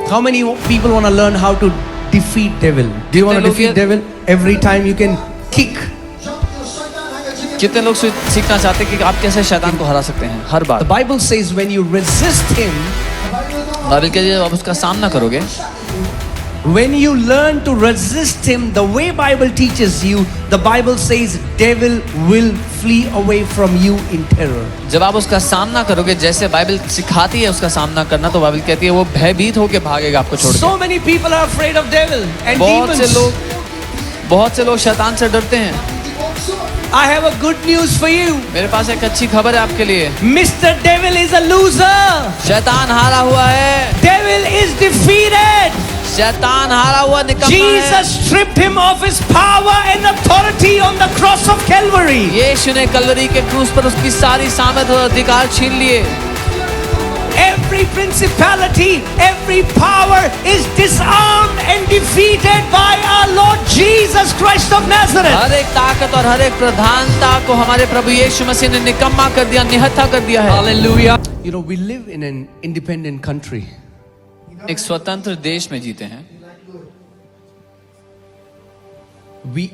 How many people want to learn how to defeat devil? Do you want to defeat devil? Every time you can kick. कितने लोग सीखना चाहते हैं कि आप कैसे शैतान को हरा सकते हैं हर बार? The Bible says when you resist him, Bible के जब आप उसका सामना करोगे, when you learn to resist him the way Bible teaches you, the Bible says devil will flee away from you in terror. जब आप उसका सामना करोगे जैसे बाइबल सिखाती है उसका सामना करना, तो बाइबल कहती है वो भयभीत होकर भागेगा आपको छोड़ के। So many people are afraid of devil and demons. बहुत से लोग शैतान से डरते हैं। I have a good news for you. मेरे पास एक अच्छी खबर है आपके लिए। Mr. Devil is a loser. शैतान हारा हुआ है। Devil is defeated. शैतान हारा हुआ निकम्मा है। Jesus stripped him of his power and authority on the cross of Calvary. यीशु ने कलवरी के क्रूस पर उसकी सारी सामर्थ और अधिकार छीन लिए। Every principality, every power is disarmed and defeated by our Lord Jesus Christ of Nazareth. हर एक ताकत और हर एक प्रधानता को हमारे प्रभु यीशु मसीह ने निकम्मा कर दिया, निहत्था कर दिया है। Hallelujah. You know, we live in an independent country. एक स्वतंत्र देश में जीते हैं।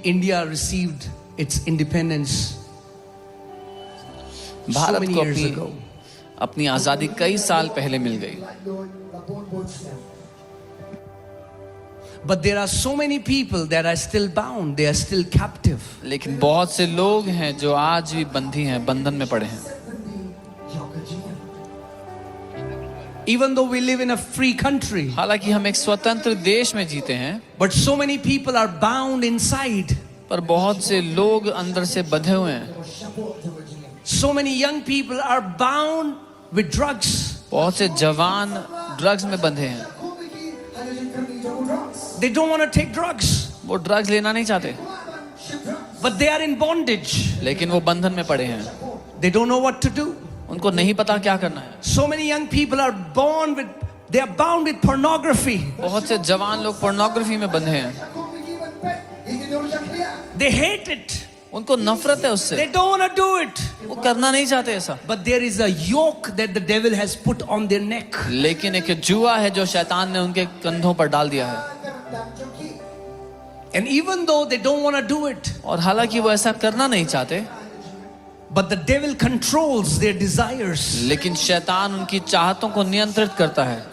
India received its independence so Bharat many को years ago. अपनी आजादी कई साल पहले मिल गई। But there are so many people that are still bound, they are still captive. लेकिन बहुत से लोग हैं जो आज भी बंधी हैं, बंधन में पड़े हैं। Even though we live in a free country, हालांकि हम एक स्वतंत्र देश में जीते हैं, but so many people are bound inside. पर बहुत से लोग अंदर से बंधे हुए हैं। So many young people are bound with drugs. बहुत से जवान ड्रग्स में बंधे हैं। They don't want to take drugs, वो ड्रग्स लेना नहीं चाहते, but they are in bondage. लेकिन वो बंधन में पड़े हैं। They don't know what to do. उनको नहीं पता क्या करना है। So many young people are they are bound with pornography. बहुत से जवान लोग पोर्नोग्राफी में बंधे हैं। They hate it. उनको नफरत है उससे। They don't want to do it. वो करना नहीं चाहते ऐसा। But there is a yoke that the devil has put on their neck. लेकिन एक जुआ है जो शैतान ने उनके कंधों पर डाल दिया है। And even though they don't want to do it, और हालांकि वो ऐसा करना नहीं चाहते, but the devil controls their desires. लेकिन शैतान उनकी चाहतों को नियंत्रित करता है।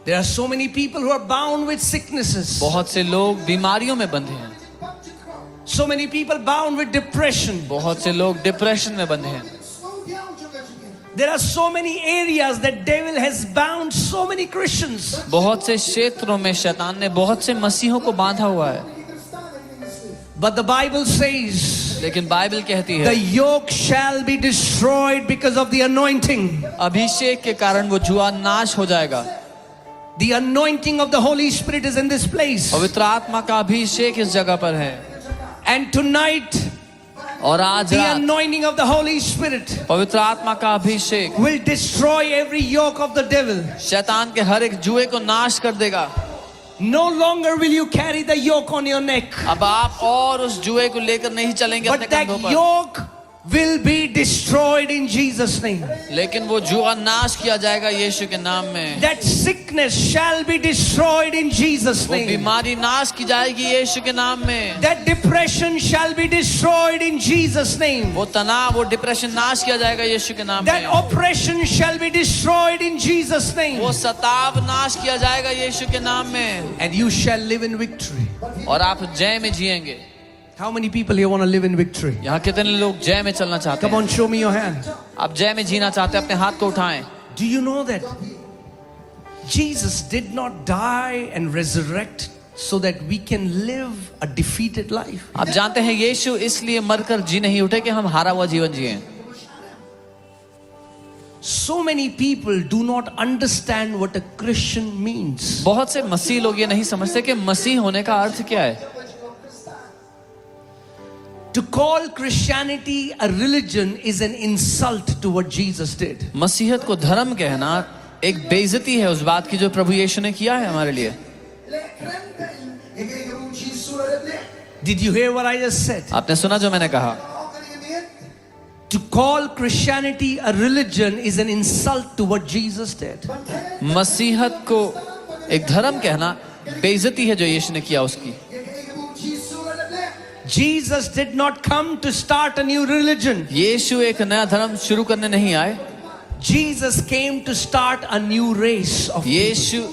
There are so many people who are bound with sicknesses. बहुत से लोग बीमारियों में बंधे हैं। So many people bound with depression. बहुत से लोग डिप्रेशन में बंधे हैं। There are so many areas that devil has bound so many Christians. बहुत से क्षेत्रों में शैतान ने बहुत से मसीहों को बांधा हुआ है। But the Bible says, लेकिन बाइबल कहती the है yoke shall be destroyed because of the anointing. अभिषेक के कारण वो जुआ नाश हो जाएगा। The anointing of the Holy Spirit is in this place. पवित्र आत्मा का अभिषेक इस जगह पर है। And tonight, और आज the रात anointing of the Holy Spirit पवित्र आत्मा का अभिषेक will destroy every yoke of the devil. शैतान के हर एक जुए को नाश कर देगा। No longer will you carry the yoke on your neck, अब आप और उस जुए को लेकर नहीं चलेंगे अपने but that कंधों पर, yoke will be destroyed in Jesus' name. लेकिन वो जुआ नाश किया जाएगा यीशु के नाम में। That sickness shall be destroyed in Jesus' वो name. बीमारी नाश की जाएगी यीशु के नाम में। That depression shall be destroyed in Jesus' name. वो तनाव, वो डिप्रेशन नाश किया जाएगा यीशु के नाम That में। oppression shall be destroyed in Jesus' name. वो सताव नाश किया जाएगा यीशु के नाम में। And you shall live in victory. और आप जय में जिएंगे। How many people here want to live in victory? यहाँ कितने लोग जय में चलना चाहते Come हैं? on, show me your hand. आप जय में जीना चाहते हैं, अपने हाथ को उठाएं। Do you know that Jesus did not die and resurrect so that we can live a defeated life? आप जानते हैं यीशु इसलिए मरकर जी नहीं उठे कि हम हारा हुआ जीवन जिएं। So many people do not understand what a Christian means. बहुत से मसीह लोग ये नहीं समझते कि मसीह होने का अर्थ क्या है। To call Christianity a religion is an insult to what Jesus did. मसीहत को धर्म कहना एक बेइज्जती है उस बात की जो प्रभु यीशु ने किया है हमारे लिए। Did you hear what I just said? आपने सुना जो मैंने कहा? To call Christianity a religion is an insult to what Jesus did. मसीहत को एक धर्म कहना बेइज्जती है जो यीशु ने किया उसकी। Jesus did not come to start a new religion. यीशु एक नया धर्म शुरू करने नहीं आए। Jesus came to start a new race of people. यीशु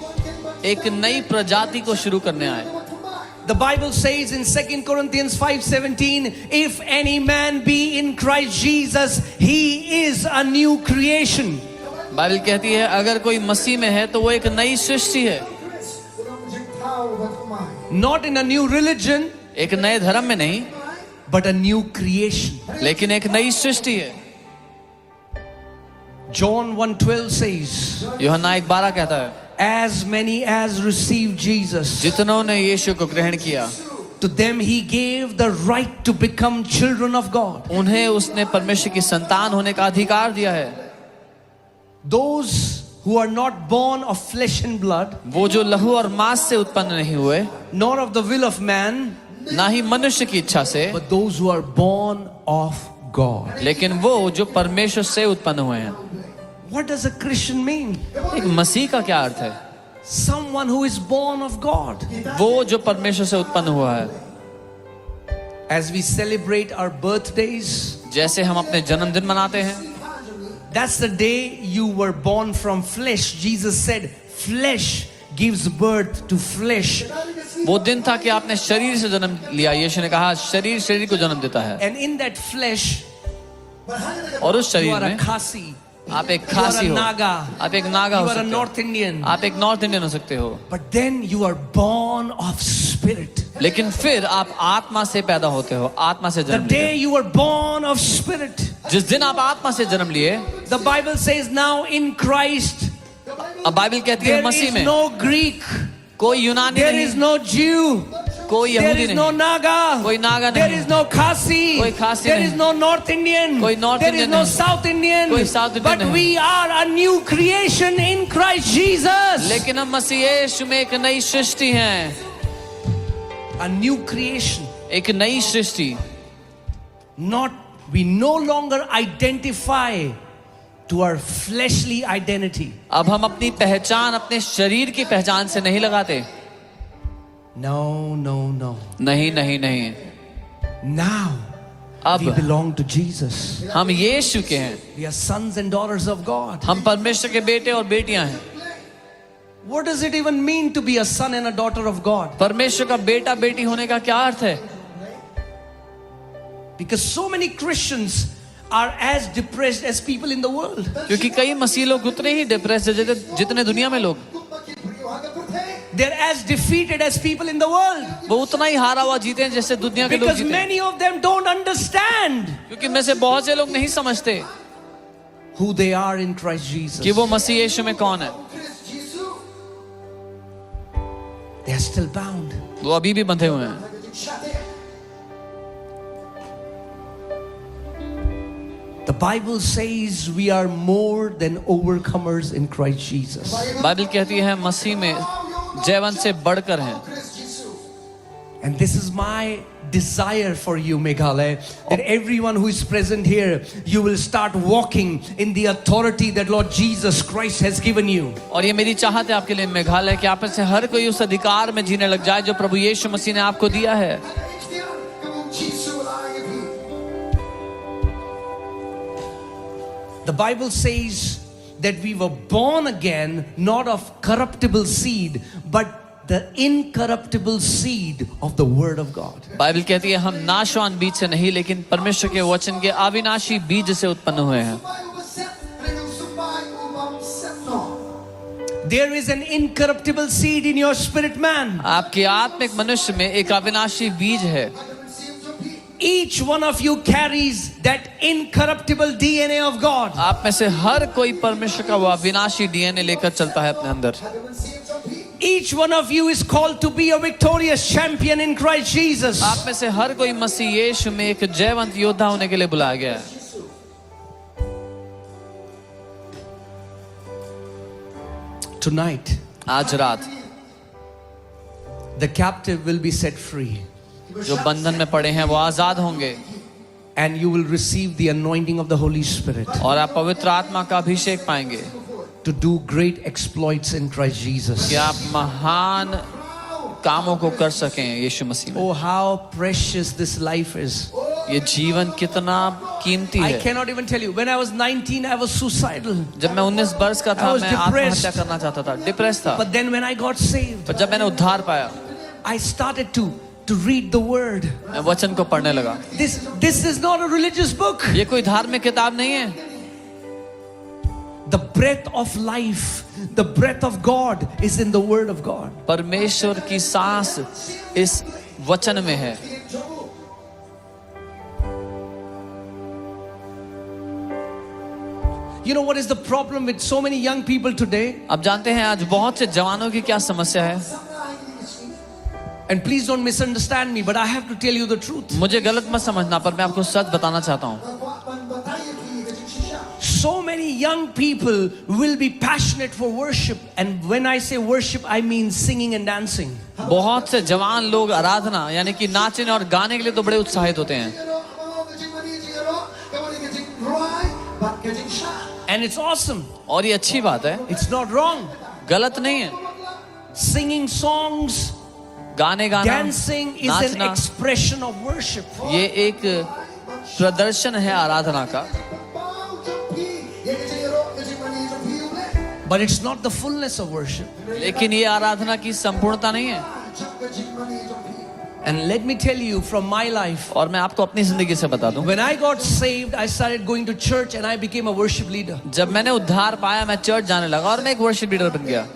एक नई प्रजाति को शुरू करने आए। The Bible says in 2 Corinthians 5:17, if any man be in Christ Jesus, he is a new creation. Bible कहती है अगर कोई मसीह में है तो वो एक नई सृष्टि है। Not in a new religion, एक नए धर्म में नहीं, but a new creation. लेकिन एक नई सृष्टि है। John 1:12 says, यूहन्ना 1:12 कहता है as many as received Jesus, जितनों ने यीशु को ग्रहण किया to them he gave the right to become children of God. उन्हें उसने परमेश्वर की संतान होने का अधिकार दिया है। Those who are not born of flesh and blood, वो जो लहू और मांस से उत्पन्न नहीं हुए, nor of the will of man, ना ही मनुष्य की इच्छा से, but those who are born of God. लेकिन वो जो परमेश्वर से उत्पन्न हुए हैं। What does a Christian mean? एक मसीह का क्या अर्थ है? Someone who is born of God. वो जो परमेश्वर से उत्पन्न हुआ है। As we celebrate our birthdays, जैसे हम अपने जन्मदिन मनाते हैं, that's the day you were born from flesh. Jesus said, flesh gives birth to flesh. वो दिन था कि आपने शरीर से जन्म लिया। यीशु ने कहा शरीर शरीर को जन्म देता है। And in that flesh, और उस you शरीर are a में Khasi, आप एक you are खासी a हो, Naga, आप एक नागा you हो are a सकते North Indian. हो, आप एक नॉर्थ इंडियन हो सकते हो। But then you are born of spirit. लेकिन फिर आप आत्मा से पैदा होते हो, आत्मा से The जन्म day लिए। you were born of spirit, जिस दिन आप आत्मा से जन्म लिए, the Bible says now in Christ, अब बाइबल कहती है there मसीह is में no Greek, कोई यूनानी there is नहीं, no Jew, कोई there यहूदी is no नहीं, Naga, कोई नागा there नहीं, is no Khasi, कोई खासी there नहीं, is no North Indian, कोई North there is Indian no नहीं, South Indian, कोई South Indian but नहीं। we are a new creation in Christ Jesus. लेकिन हम मसीह यीशु में एक नई सृष्टि हैं, A new creation. एक नई सृष्टि। Not, we no longer identify to our fleshly identity. अब हम अपनी पहचान अपने शरीर की पहचान से नहीं लगाते। No, no, no. नहीं नहीं नहीं, Now अब we belong to Jesus. हम यीशु के हैं, We are sons and daughters of God. हम परमेश्वर के बेटे और बेटियां हैं। What does it even mean to be a son and a daughter of God? परमेश्वर का बेटा बेटी होने का क्या अर्थ है? Because so many Christians are as depressed as people in the world. क्योंकि कई मसीह लोग उतने ही डिप्रेस है जितने दुनिया में लोग। They're as defeated as people in the world. वो उतना ही हारा हुआ जीते हैं जैसे दुनिया के लोग Because जीते हैं। many of them don't understand क्योंकि में से बहुत से लोग नहीं समझते who they are in Christ Jesus. कि वो मसीह यीशु में कौन है। They are still bound. वो अभी भी बंधे हुए हैं। The Bible says we are more than overcomers in Christ Jesus. Bible कहती है मसीह में जयवंत से बढ़कर हैं। And this is my desire for you, Meghalaya, that everyone who is present here, you will start walking in the authority that Lord Jesus Christ has given you. और ये मेरी चाहत है आपके लिए मेघालय कि आप में से हर कोई उस अधिकार में जीने लग जाए जो प्रभु यीशु मसीह ने आपको दिया है। The Bible says that we were born again, not of corruptible seed, but the incorruptible seed of the Word of God. Bible कहती है हम नाशवान बीज से नहीं लेकिन परमेश्वर के वचन के अविनाशी बीज से उत्पन्न हुए हैं। There is an incorruptible seed in your spirit man. आपके आत्मिक मनुष्य में एक अविनाशी बीज है। Each one of you carries that incorruptible DNA of God. आप में से हर कोई परमेश्वर का वो अविनाशी डीएनए लेकर चलता है अपने अंदर। Each one of you is called to be a victorious champion in Christ Jesus. आप में से हर कोई मसीह यीशु में एक जयवंत योद्धा होने के लिए बुलाया गया है। Tonight, आज रात the captive will be set free. जो बंधन में पड़े हैं वो आजाद होंगे। and you will receive the anointing of the Holy Spirit और आप पवित्र आत्मा का अभिषेक पाएंगे to do great exploits in Christ Jesus. कि आप महान कामों को कर सकें यीशु मसीह में। Oh, how precious this life is. ये जीवन कितना कीमती I है। cannot even tell you. When I was 19, I was suicidal. जब मैं 19 वर्ष का था I was मैं depressed. आत्महत्या करना चाहता था, डिप्रेस था। But then when I got saved, पर जब मैंने उद्धार पाया, I started to read the word. मैं वचन को पढ़ने लगा। This is not a religious book. ये कोई धार्मिक किताब नहीं है। The breath of life, the breath of God is in the word of God. परमेश्वर की सांस इस वचन में है। You know what is the problem with so many young people today? अब जानते हैं आज बहुत से जवानों की क्या समस्या है। And please don't misunderstand me, but I have to tell you the truth. मुझे गलत मत समझना, पर मैं आपको सच बताना चाहता हूँ। So many young people will be passionate for worship, and when I say worship, I mean singing and dancing. बहुत से जवान लोग आराधना यानी कि नाचने और गाने के लिए तो बड़े उत्साहित होते हैं। And it's awesome. और ये अच्छी बात है, It's not wrong. गलत नहीं है। Singing songs, गाने गाना, dancing is an नाचना, expression of worship. ये एक प्रदर्शन है आराधना का, But it's not the fullness of worship. लेकिन ये आराधना की संपूर्णता नहीं है। And let me tell you from my life, और मैं आपको अपनी जिंदगी से बता दूं, when I got saved, I started going to church and I became a worship leader. जब मैंने उद्धार पाया मैं चर्च जाने लगा और मैं एक वर्शिप लीडर बन गया।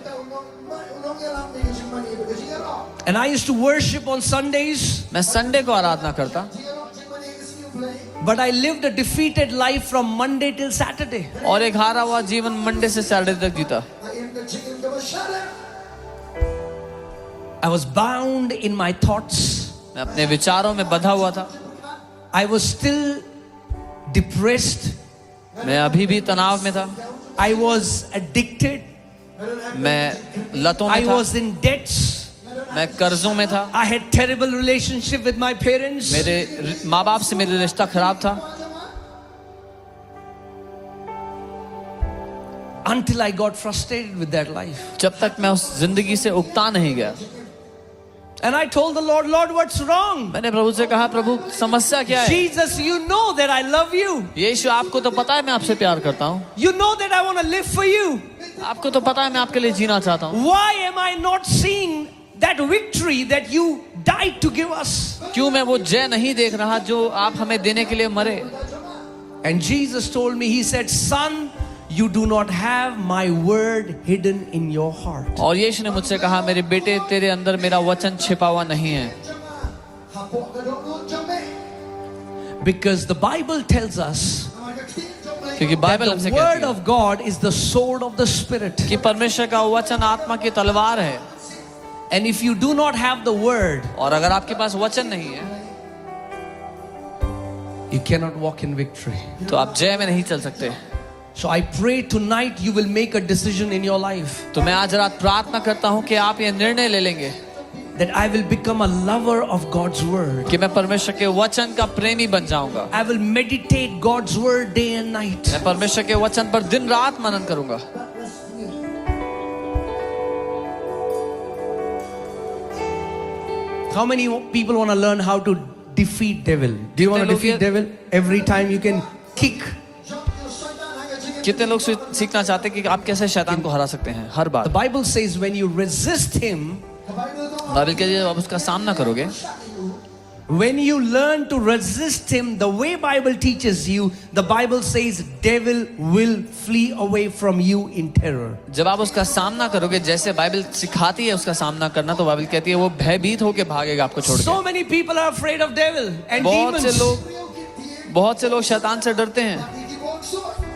And I used to worship on Sundays, मैं संडे को आराधना करता but I lived a defeated life from Monday till Saturday. और एक हारा हुआ जीवन मंडे से सैटरडे तक जीता। I was bound in my thoughts. मैं अपने विचारों में बंधा हुआ था। I was still depressed. मैं अभी भी तनाव में था। I was addicted. मैं लतों I में था। was in debts. मैं कर्जों में था। I had terrible relationship with my parents. मेरे माँ बाप से मेरा रिश्ता खराब था। Until I got frustrated with that life. जब तक मैं उस जिंदगी से उगता नहीं गया। And I told the Lord, Lord, what's wrong? मैंने प्रभु से कहा, प्रभु समस्या क्या है? Jesus, you know that I love you. यीशु आपको तो पता है मैं आपसे प्यार करता हूँ। You know that I want to live for you. आपको तो पता है मैं आपके लिए जीना चाहता हूँ। Why am I not seeing that victory that you died to give us? क्यों मैं वो जय नहीं देख रहा जो आप हमें देने के लिए मरे? And Jesus told me, he said, son, you do not have my word hidden in your heart. और यीशु ने मुझसे कहा, मेरे बेटे तेरे अंदर मेरा वचन छिपा हुआ नहीं है। Because the Bible tells us क्योंकि that बाइबल हमसे the word कहती है of God is the sword of the spirit. कि परमेश्वर का वचन आत्मा की तलवार है। And if you do not have the word, और अगर आपके पास वचन नहीं है you cannot walk in victory. तो आप जय में नहीं चल सकते। So I pray tonight you will make a decision in your life तो मैं आज रात प्रार्थना करता हूँ कि आप ये निर्णय ले लेंगे that I will become a lover of God's word. कि मैं परमेश्वर के वचन का प्रेमी बन जाऊंगा। I will meditate God's word day and night. मैं परमेश्वर के वचन पर दिन रात मनन करूंगा। How many people want to learn how to defeat devil? Do you want to defeat devil? Every time you can kick. कितने लोग सीखना चाहते हैं कि आप कैसे शैतान को हरा सकते हैं हर The bar? Bible says when you resist him, Bible कहती है आप उसका सामना करोगे, when you learn to resist him the way Bible teaches you, the Bible says devil will flee away from you in terror. जब आप उसका सामना करोगे जैसे बाइबल सिखाती है उसका सामना करना, तो बाइबल कहती है वो भयभीत होके भागेगा आपको छोड़ So के। many people are afraid of devil and बहुत demons. से लोग शैतान से डरते हैं।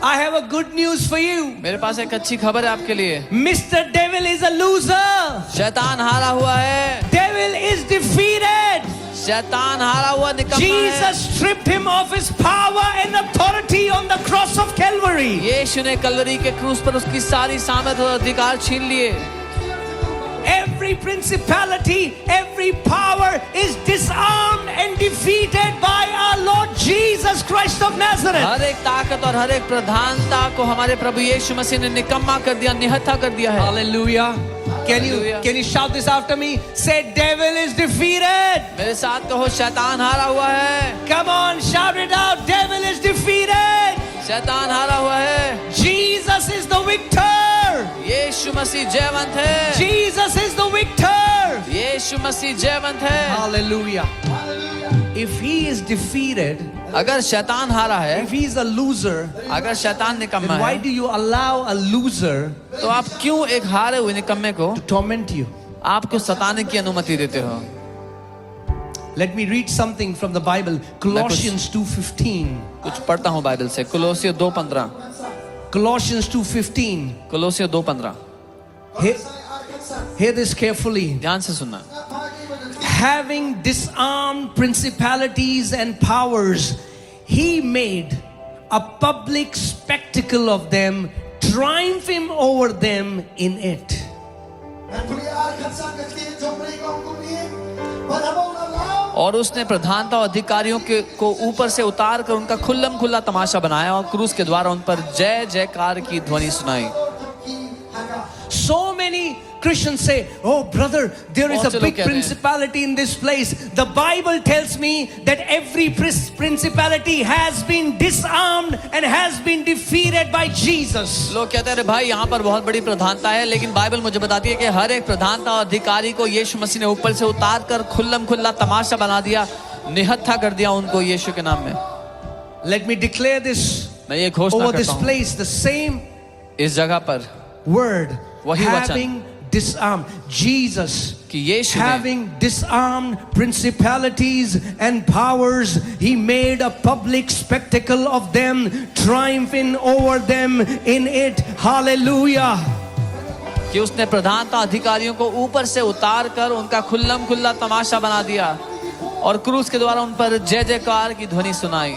I have a good news for you. मेरे पास एक अच्छी खबर है आपके लिए, Mr. Devil is a loser. शैतान हारा हुआ है। Devil is defeated. शैतान हारा हुआ निकम्मा है। Jesus stripped him of his power and authority on the cross of Calvary. यीशु ने कलवरी के क्रूस पर उसकी सारी सामर्थ और अधिकार छीन लिए। Every principality, every power is disarmed and defeated by our Lord Jesus Christ of Nazareth. हर एक ताकत और हर एक प्रधानता को हमारे प्रभु यीशु मसीह ने निकम्मा कर दिया, निहत्था कर दिया है। Hallelujah. Hallelujah. Can you shout this after me? Say, devil is defeated. मेरे साथ कहो, शैतान हारा हुआ है। Come on, shout it out. Devil is defeated. शैतान हारा हुआ है। Jesus is the victor. यीशु मसीह जयवंत है। Jesus is the victor. यीशु मसीह जयवंत है। Hallelujah. If he is defeated, अगर शैतान हारा है, if he is a loser, अगर शैतान निकम्मा then why है, do you allow a loser तो आप क्यों एक हारे हुए निकम्मे को to torment you? आपको सताने की अनुमति देते हो? Let me read something from the Bible. Colossians 2:15. कुछ पढ़ता हूँ बाइबल से। कुलोसियो 2:15। Colossians 2:15. कुलोसियो 2:15। Hear this carefully. ध्यान से सुनना। Having disarmed principalities and powers, he made a public spectacle of them, triumphing over them in it. और उसने प्रधानता और अधिकारियों को ऊपर से उतार कर उनका खुल्लम खुल्ला तमाशा बनाया और क्रूस के द्वारा उन पर जय जयकार की ध्वनि सुनाई। So many Christians say, oh brother, there is a big principality in this place. The Bible tells me that every principality has been disarmed and has been defeated by Jesus. लोग कहते हैं भाई यहाँ पर बहुत बड़ी प्रधानता है, लेकिन बाइबल मुझे बताती है कि हर एक प्रधानता और अधिकारी को यीशु मसीह ने ऊपर से उतार कर खुल्लम खुल्ला तमाशा बना दिया, निहत्था कर दिया उनको यीशु के नाम में। Let me declare this मैं ये घोषणा over this करता हूँ, place, the same इस जगह पर word, वही वचन having disarmed. Jesus, कि यीशु ने having disarmed principalities and powers, he made a public spectacle of them, triumphing over them in it. Hallelujah. कि उसने प्रधानता अधिकारियों को ऊपर से उतार कर उनका खुल्लम खुल्ला तमाशा बना दिया और क्रूस के द्वारा उन पर जय जयकार की ध्वनि सुनाई।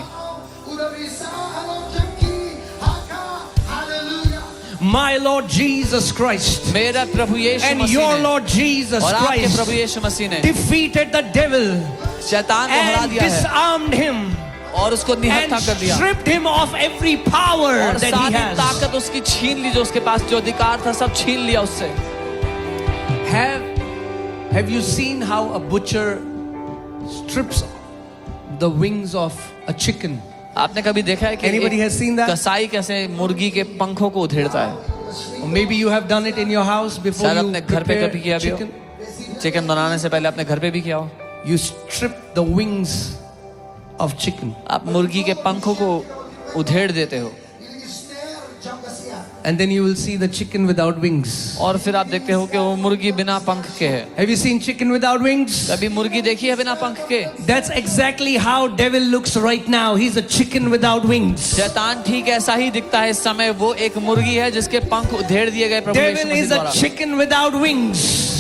My Lord Jesus Christ मेरा प्रभु यीशु and मसीह your ने Lord Jesus और आपके प्रभु Christ यीशु मसीह ने defeated the devil शैतान को हरा and दिया है disarmed him और उसको निहत्था कर and दिया stripped him of every power और that he सारी has. ताकत उसकी छीन ली, जो उसके पास जो अधिकार था सब छीन लिया उससे। Have you seen how a butcher strips the wings of a chicken? आपने कभी देखा है कि Anybody has seen that? कसाई कैसे मुर्गी के पंखों को उधेड़ता है? Or maybe you have done it in your house before शायद you अपने घर पे कभी किया prepare भी हो। chicken. चिकन बनाने से पहले अपने घर पे भी किया हो। You strip the wings of chicken. आप मुर्गी के पंखों को उधेड़ देते हो And then you will see the chicken without wings. और फिर आप देखते हो कि वो मुर्गी बिना पंख के है। Have you seen chicken without wings? कभी मुर्गी देखी है बिना पंख के? That's exactly how devil looks right now. He's a chicken without wings. शैतान ठीक ऐसा ही दिखता है इस समय। वो एक मुर्गी है जिसके पंख उधेड़ दिए गए प्रभु यीशु Devil मसीह is a द्वारा। chicken without wings.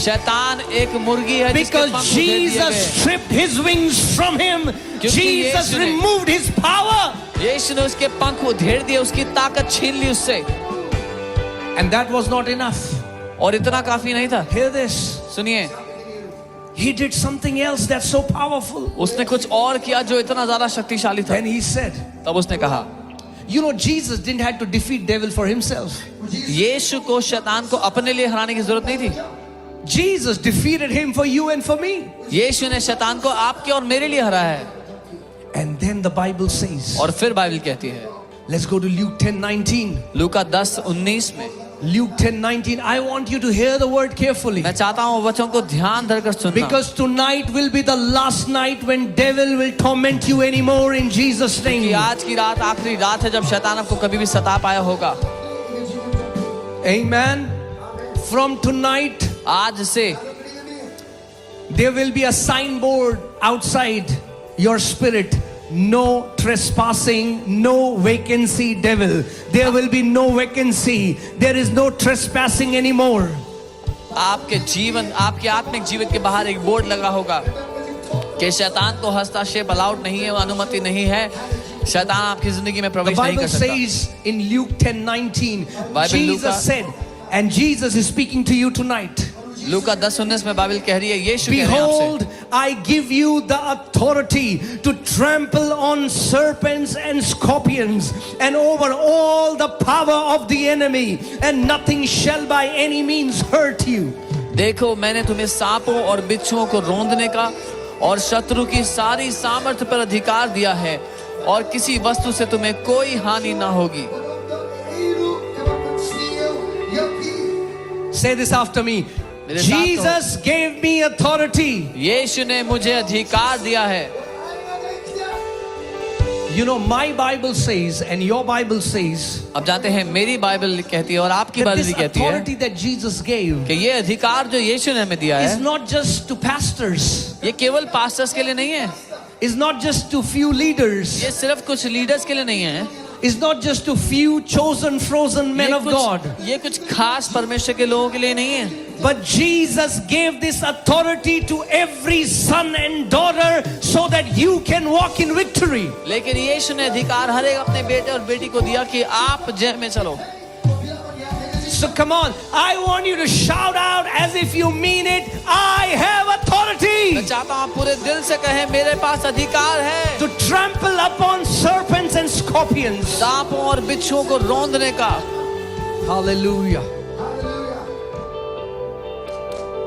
शैतान एक मुर्गी है जिसके Because पंख उधेड़ दिए Jesus गए। stripped his wings from him. क्योंकि Jesus यीशु ने- removed his power. यीशु ने उसके पंख उधेड़ दिए, उसकी ताकत छीन ली उससे। And that was not enough. और इतना काफी नहीं था। Hear this. सुनिए, He did something else that's so powerful. उसने कुछ और किया जो इतना ज्यादा शक्तिशाली था। Then he said, तब उसने कहा, you know, Jesus didn't have to defeat devil for himself. यीशु को शैतान को अपने लिए हराने की जरूरत नहीं थी। Jesus defeated him for you and for me. यीशु ने शैतान को आपके और मेरे लिए हराया है। And then the Bible says, और फिर बाइबल कहती है, let's go to Luke 10:19. लूका 10:19 में, Luke 10:19. I want you to hear the word carefully. मैं चाहता हूँ वचन को ध्यान धरकर सुनना, Because tonight will be the last night when devil will torment you anymore in Jesus' कि name. आज की रात आखिरी रात है जब शैतान आपको कभी भी सता पाया होगा। Amen. From tonight, आज से there will be a signboard outside your spirit. No trespassing, no vacancy, devil. There will be no vacancy. There is no trespassing anymore. आपके जीवन, आपके आत्मिक जीवन के बाहर एक बोर्ड लगा होगा कि शैतान को हस्तक्षेप अलाउड नहीं है, वो अनुमति नहीं है। शैतान आपकी जिंदगी में The प्रवेश नहीं Bible कर सकता। says in Luke 10:19, Bible Jesus Luka- said, and Jesus is speaking to you tonight. लूका 10:19 में बाइबल कह रही है, यीशु कह रहे हैं आपसे, Behold, I give you the authority to trample on serpents and scorpions and over all the power of the enemy, and nothing shall by any means hurt you. देखो मैंने तुम्हें सांपों और बिच्छुओं को रौंदने का और शत्रु की सारी सामर्थ्य पर अधिकार दिया है, और किसी वस्तु से तुम्हें कोई हानि ना होगी। Say this after me. मेरे साथ कहो। Jesus gave me authority. यीशु ने मुझे अधिकार दिया है। You know, my Bible says and your Bible says अब जानते हैं मेरी बाइबल कहती है और आपकी that बाइबल this भी कहती है authority that Jesus gave कि ये अधिकार जो यीशु ने हमें दिया is है, not just to pastors, ये केवल पास्टर्स के लिए नहीं है, is not just to few leaders, ये सिर्फ कुछ लीडर्स के लिए नहीं है, is not just to few chosen frozen men of God. ये कुछ खास परमेश्वर के लोगों के लिए नहीं है, But Jesus gave this authority to every son and daughter so that you can walk in victory. लेकिन यीशु ने अधिकार हर एक अपने बेटे और बेटी को दिया कि आप जय में चलो। So come on, I want you to shout out as if you mean it. I have मैं authority चाहता हूँ आप पूरे दिल से कहें, मेरे पास अधिकार है to trample upon serpents and scorpions. सांपों और बिच्छुओं को रौंदने का। Hallelujah.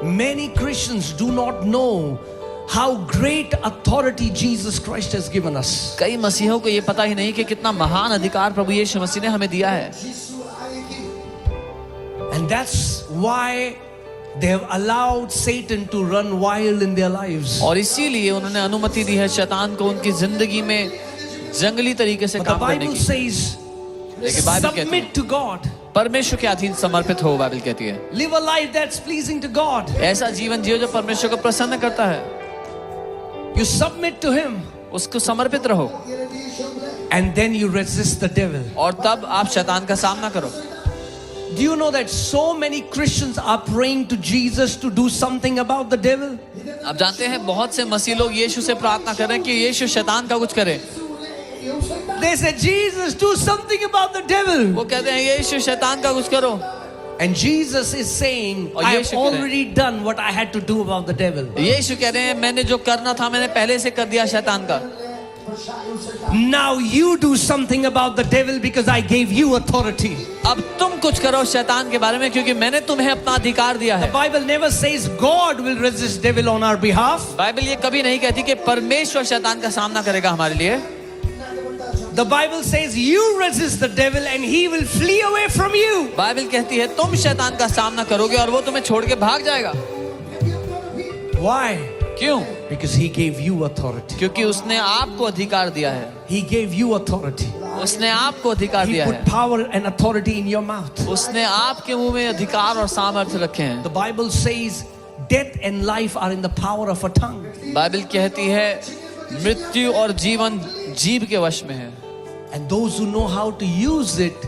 Many Christians do not know how great authority Jesus Christ has given us. कई मसीहों को ये पता ही नहीं कि कितना महान अधिकार प्रभु यीशु मसीह ने हमें दिया है, And that's why they have allowed Satan to run wild in their lives. और इसीलिए उन्होंने अनुमति दी है शैतान को उनकी जिंदगी में जंगली तरीके से But the काम करने Bible की। says, लेकिन बाइबल कहती है submit to God. परमेश्वर के अधीन समर्पित हो, बाइबल कहती है Live a life that's pleasing to God. ऐसा जीवन जियो जो परमेश्वर को प्रसन्न करता है, You submit to Him, उसको समर्पित रहो, and then you resist the devil. और तब आप शैतान का सामना करो। Do you know that so many Christians are praying to Jesus to do something about the devil? आप जानते हैं बहुत से मसीह लोग यीशु से प्रार्थना कर रहे हैं कि यीशु शैतान का कुछ करे। They say, Jesus, do something about the devil. वो कहते हैं यीशु शैतान का कुछ करो, And Jesus is saying, और I have यीशु कह रहे हैं, already done what I had to do about the devil. यीशु कह रहे हैं मैंने जो करना था मैंने पहले से कर दिया शैतान का। Now you do something about the devil because I gave you authority. अब तुम कुछ करो शैतान के बारे में क्योंकि मैंने तुम्हें अपना अधिकार दिया The है। Bible never says God will resist devil on our behalf. Bible ये कभी नहीं कहती कि परमेश्वर शैतान का सामना करेगा हमारे लिए। The Bible says you resist the devil and he will flee away from you. Bible कहती है तुम शैतान का सामना करोगे और वो तुम्हें छोड़ के भाग जाएगा। Why? क्यों? Because he gave you authority. क्योंकि उसने आपको अधिकार दिया है, He gave you authority. उसने आपको अधिकार He दिया put है, power and authority in your mouth. उसने आपके मुंह में अधिकार और सामर्थ्य रखे हैं। The Bible says death and life are in the power of a tongue. Bible कहती है मृत्यु और जीवन जीभ के वश में है, And those who know how to use it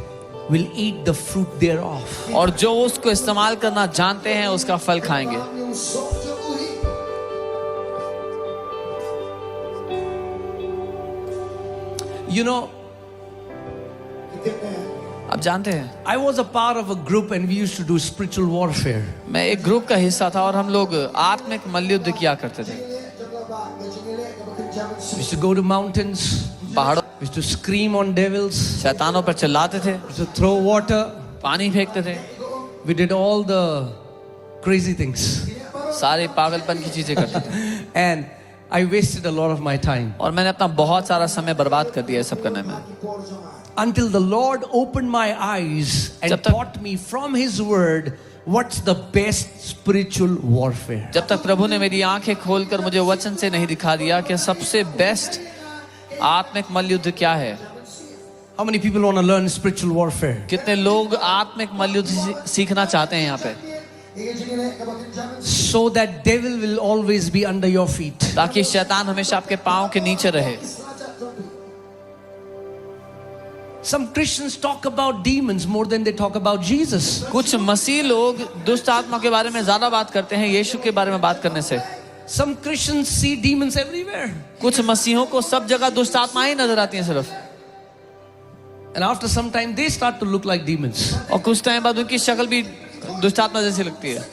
will eat the fruit thereof. और जो उसको इस्तेमाल करना जानते हैं उसका फल खाएंगे। You know, आप जानते हैं I was a part of a group and we used to do spiritual warfare. मैं एक ग्रुप का हिस्सा था और हम लोग आत्मिक मल्लयुद्ध किया करते थे। We used to go to mountains. पहाड़ों We used to scream on devils. शैतानों पर चिल्लाते थे, We used to throw water. पानी फेंकते थे, We did all the crazy things. सारे पागलपन की चीजें करते थे And I wasted a lot of my time. और मैंने अपना बहुत सारा समय बर्बाद कर दिया ये सब करने में। Until the Lord opened my eyes and जब तक- taught me from His Word what's the best spiritual warfare. जब तक प्रभु ने मेरी आंखें खोलकर मुझे वचन से नहीं दिखा दिया कि सबसे बेस्ट आत्मिक मल्लयुद्ध क्या है। How many people want to learn spiritual warfare? कितने लोग आत्मिक मल्लयुद्ध सीखना चाहते हैं यहाँ पे, So that devil will always be under your feet. ताकि शैतान हमेशा आपके पाँव के नीचे रहे। Some Christians talk about demons more than they talk about Jesus. कुछ मसीह लोग दुष्ट आत्मा के बारे में ज्यादा बात करते हैं यीशु के बारे में बात करने से। Some Christians see demons everywhere. कुछ मसीहों को सब जगह दुष्ट आत्माएं नजर आती हैं सिर्फ, And after some time they start to look like demons. और कुछ टाइम बाद उनकी शक्ल भी दुष्ट आत्मा जैसी लगती है।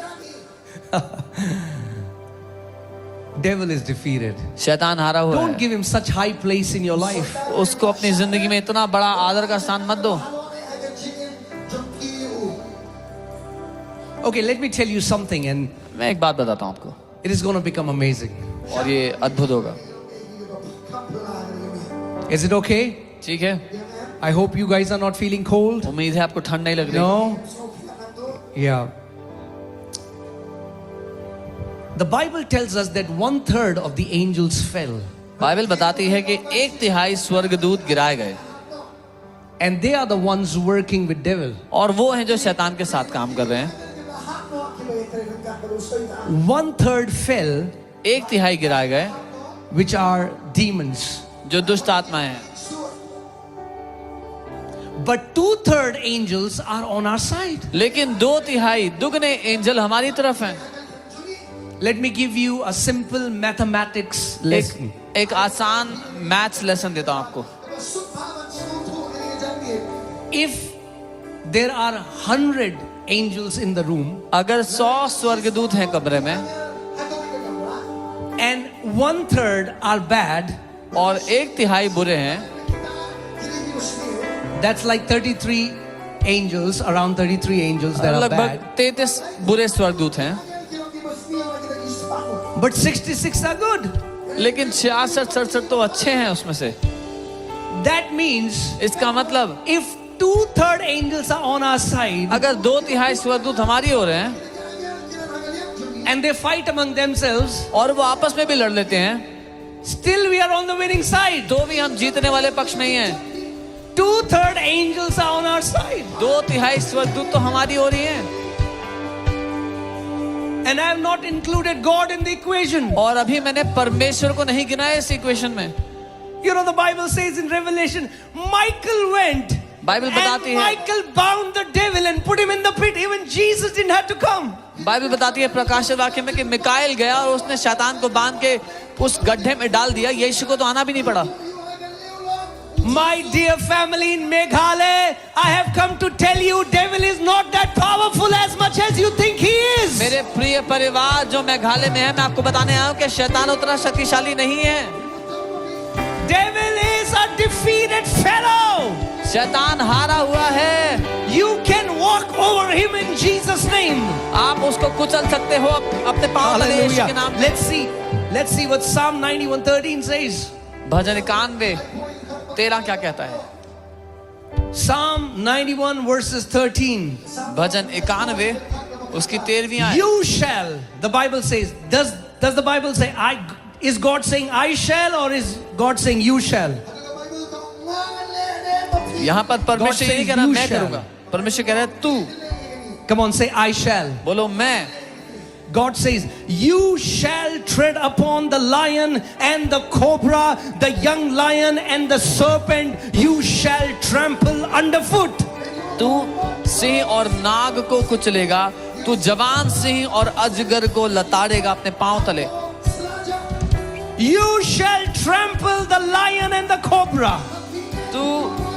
Devil is defeated. शैतान हारा हुआ Don't है। give him such high place in your life. उसको अपनी जिंदगी में इतना बड़ा आदर का स्थान मत दो। Okay, let me tell you something, and मैं एक बात बताता हूँ आपको, it is going to become amazing. और ये अद्भुत होगा। Is it okay? ठीक है, I hope you guys are not feeling cold. उम्मीद है आपको ठंड नहीं लग रही। No? Yeah. The Bible tells us that 1/3 of the angels fell, Bible बताती है कि 1/3 स्वर्गदूत गिराए गए, and they are the ones working with devil. और वो हैं जो शैतान के साथ काम कर रहे हैं। 1/3 fell, 1/3 गिराए गए, which are demons. जो दुष्ट आत्माएं हैं, But 2/3 angels are on our side. लेकिन 2/3 दुगने एंजल हमारी तरफ हैं। Let me give you a simple mathematics lesson. एक आसान मैथ्स लेसन देता हूं आपको। If there are 100 angels in the room अगर 100 स्वर्गदूत हैं कमरे में and 1/3 are bad, और 1/3 बुरे हैं, that's like 33 angels, around 33 angels that are लगभग bad. 33 बुरे स्वर्गदूत हैं, But 66 are good. लेकिन 66-67 तो अच्छे हैं उसमें से। That means इसका मतलब if 2/3 angels are on our side अगर 2/3 स्वर्गदूत हमारी ओर हैं and they fight among themselves, और वो आपस में भी लड़ लेते हैं, still we are on the winning side. तो भी हम जीतने वाले पक्ष में ही हैं। 2/3 angels are on our side. 2/3 स्वर्गदूत तो हमारी ओर ही हैं, And I have not included God in the equation. और अभी मैंने परमेश्वर को नहीं गिनाया इस इक्वेशन में। You know, the Bible says in Revelation, Michael went Bible बताती and है, Michael bound the devil and put him in the pit. Even Jesus didn't have to come. Bible बताती है प्रकाशित वाक्य में कि मिकाएल गया और उसने शैतान को बांध के उस गड्ढे में डाल दिया, यीशु को तो आना भी नहीं पड़ा। My dear family in Meghalaya, I have come to tell you, devil is not that powerful as much as you think he is. मेरे प्रिय परिवार जो मेघालय में है, मैं आपको बताने आया हूं कि शैतान उतना शक्तिशाली नहीं है। Devil is a defeated fellow. शैतान हारा हुआ है। You can walk over him in Jesus' name. आप उसको कुचल सकते हो अपने पांव तले यीशु के नाम में। Let's see what Psalm 91:13 says. भजन 91:13 क्या कहता है? Psalm 91 verses 13. भजन 91 उसकी 13वीं आयत। You shall, the Bible says. Does the Bible say is God saying I shall, or is God saying you shall? यहाँ पर परमेश्वर ये नहीं कह रहा you मैं shall. करूंगा, परमेश्वर कह रहा है तू। Come on, say I shall. बोलो मैं। God says, you shall tread upon the lion and the cobra, the young lion and the serpent, you shall trample underfoot. तू सिंह और नाग को कुचलेगा, तू जवान सिंह और अजगर को लताड़ेगा अपने पांव तले। You shall trample the lion and the cobra. तू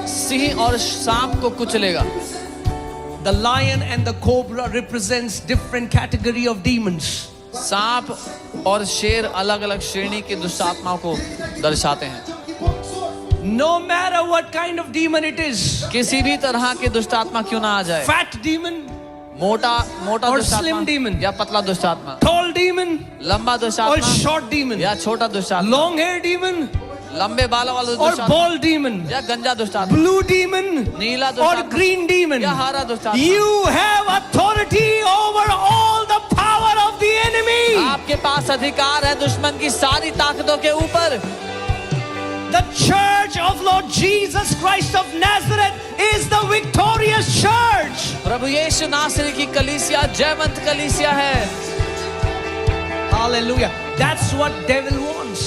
सिंह और सांप को कुचलेगा। The lion and the cobra represents different category of demons. सांप और शेर अलग अलग श्रेणी की दुष्ट आत्माओं को दर्शाते हैं। No matter what kind of demon it is, किसी भी तरह की दुष्ट आत्मा क्यों ना आ जाए, fat demon, मोटा और दुष्ट slim आत्मा demon, या पतला दुष्ट आत्मा, tall demon, लंबा दुष्ट or आत्मा short demon, या छोटा दुष्ट आत्मा, long hair demon, लंबे बालों वाला or दुष्ट आत्मा bald demon, या गंजा दुष्ट आत्मा, blue demon, नीला दुष्ट or आत्मा green demon. या हरा दुष्ट आत्मा। You have authority over all the power of the enemy. आपके पास अधिकार है दुश्मन की सारी ताकतों के ऊपर। The church of Lord Jesus Christ of Nazareth is the victorious church. प्रभु यीशु नासरी की कलीसिया जयवंत कलीसिया है। Hallelujah. That's what devil wants.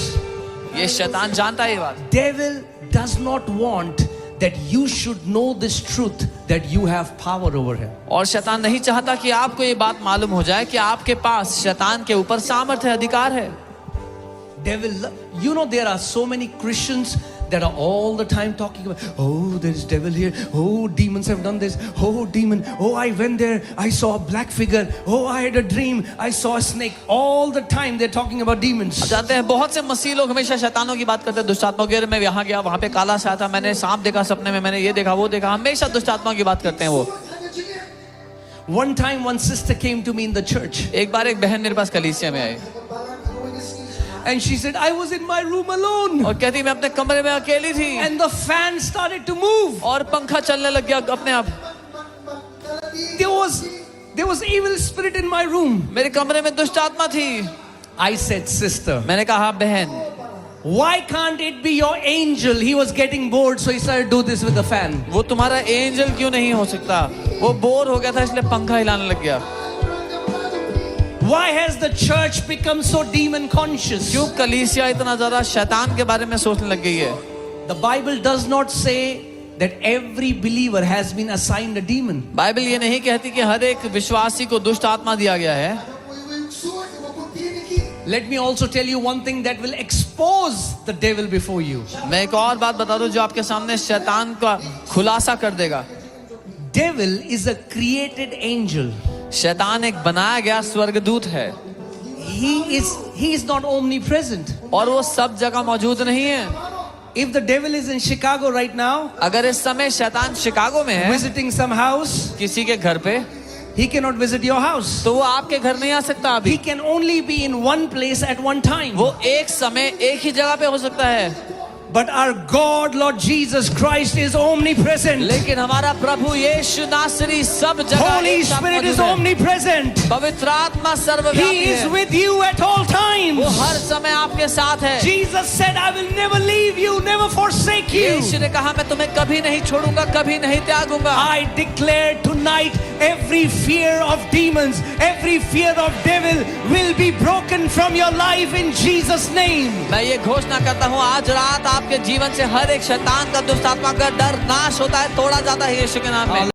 ये शैतान जानता है ये बात। Devil does not want that you should know this truth, that you have power over him. और शैतान नहीं चाहता कि आपको ये बात मालूम हो जाए कि आपके पास शैतान के ऊपर सामर्थ्य अधिकार है। Devil, you know, there are so many Christians that are all the time talking about, oh, there's devil here, oh, demons have done this, oh, demon, oh, I went there, I saw a black figure, oh, I had a dream, I saw a snake. All the time they're talking about demons. आप जानते हैं बहुत से मसीह लोग हमेशा शैतानों की बात करते हैं, दुष्ट आत्माओं की। मैं यहाँ गया, वहाँ पे काला सा था, मैंने सांप देखा सपने में, मैंने ये देखा वो देखा, हमेशा दुष्ट आत्माओं की बात करते हैं वो। One time one sister came to me in the church एक बार एक बहन मेरे पास कलीसिया में आई and she said, I was in my room alone और कहती मैं अपने कमरे में अकेली थी and the fan started to move. और पंखा चलने लग गया अपने आप। There was evil spirit in my room. मेरे कमरे में दुष्ट आत्मा थी। I said, sister, मैंने कहा बहन, why can't it be your angel? He was getting bored, so he started to do this with the fan. वो तुम्हारा एंजल क्यों नहीं हो सकता? वो बोर हो गया था इसलिए पंखा हिलाने लग गया। Why has the church become so demon conscious? क्यों कलीसिया इतना ज्यादा शैतान के बारे में सोचने लग गई है? The Bible does not say that every believer has been assigned a demon. Bible ये नहीं कहती कि हर एक विश्वासी को दुष्ट आत्मा दिया गया है। Let me also tell you one thing that will expose the devil before you. मैं एक और बात बता दूं जो आपके सामने शैतान का खुलासा कर देगा। Devil is a created angel. शैतान एक बनाया गया स्वर्गदूत है He is not omnipresent. और वो सब जगह मौजूद नहीं है। If the devil is in Chicago right now, अगर इस समय शैतान शिकागो में है visiting some house, किसी के घर पे, he cannot visit your house. तो वो आपके घर नहीं आ सकता अभी। He can only be in one place at one time. वो एक समय एक ही जगह पे हो सकता है। But our God, Lord Jesus Christ, is omnipresent. लेकिन हमारा प्रभु यीशु नासरी सब जगह Holy एक साथ Spirit is मौजूद है। omnipresent. पवित्र आत्मा He सर्वव्यापी is है। with you at all वो times. हर समय आपके साथ है। Jesus said, I will never leave you, never forsake you. यीशु ने कहा मैं तुम्हें कभी नहीं छोड़ूंगा, कभी नहीं त्यागूंगा। I declare tonight every fear of demons, every fear of devil will be broken from your life in Jesus' name. मैं ये घोषणा करता हूँ आज रात आपके जीवन से हर एक शैतान का दुष्ट आत्मा का डर नाश होता है, तोड़ा जाता है यीशु के नाम में।